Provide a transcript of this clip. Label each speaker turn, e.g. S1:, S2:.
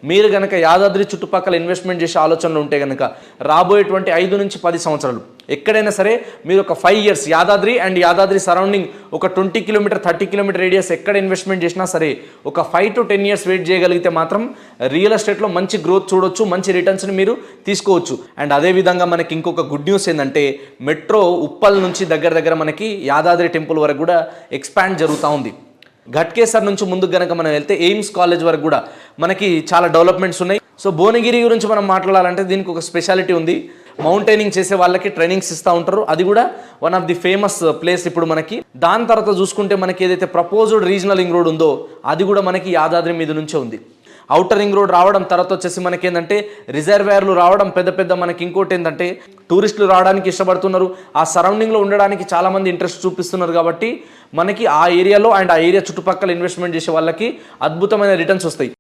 S1: మీరు కనుక యాదాద్రి చుట్టుపక్కల ఇన్వెస్ట్మెంట్ చేసే ఆలోచనలు ఉంటే కనుక రాబోయేటువంటి 5 నుంచి 10 సంవత్సరాలు ఎక్కడైనా సరే మీరు ఒక 5 years Yadadri and Yadadri surrounding ఒక 20 కిలోమీటర్ 30 కిలోమీటర్ రేడియస్ ఎక్కడ ఇన్వెస్ట్మెంట్ చేసినా సరే ఒక 5 to 10 years వెయిట్ చేయగలిగితే మాత్రం రియల్ ఎస్టేట్లో మంచి గ్రోత్ చూడొచ్చు, మంచి రిటర్న్స్ని మీరు తీసుకోవచ్చు. అండ్ అదేవిధంగా మనకి ఇంకొక గుడ్ న్యూస్ ఏంటంటే మెట్రో ఉప్పల్ నుంచి దగ్గర మనకి యాదాద్రి టెంపుల్ వరకు కూడా ఎక్స్పాండ్ జరుగుతూ ఉంది. ఘట్కేసర్ నుంచి ముందుకు గనక మనం వెళ్తే ఎయిమ్స్ కాలేజ్ వరకు కూడా మనకి చాలా డెవలప్మెంట్స్ ఉన్నాయి. సో భువనగిరి గురించి మనం మాట్లాడాలంటే దీనికి ఒక స్పెషాలిటీ ఉంది. మౌంటైనింగ్ చేసే వాళ్ళకి ట్రైనింగ్స్ ఇస్తూ ఉంటారు. అది కూడా one of the famous place ఇప్పుడు మనకి. దాని తర్వాత చూసుకుంటే మనకి ఏదైతే ప్రపోజ్డ్ రీజనల్ రింగ్ రోడ్ ఉందో అది కూడా మనకి యాదాద్రి మీద నుంచే ఉంది. ఔటర్ రింగ్ రోడ్ రావడం, తర్వాత వచ్చేసి మనకి ఏంటంటే రిజర్వేర్లు రావడం, పెద్ద మనకి ఇంకోటి ఏంటంటే టూరిస్టులు రావడానికి ఇష్టపడుతున్నారు. ఆ సరౌండింగ్లో ఉండడానికి చాలామంది ఇంట్రెస్ట్ చూపిస్తున్నారు. కాబట్టి మనకి ఆ ఏరియాలో అండ్ ఆ ఏరియా చుట్టుపక్కల ఇన్వెస్ట్మెంట్ చేసే వాళ్ళకి అద్భుతమైన రిటర్న్స్ వస్తాయి.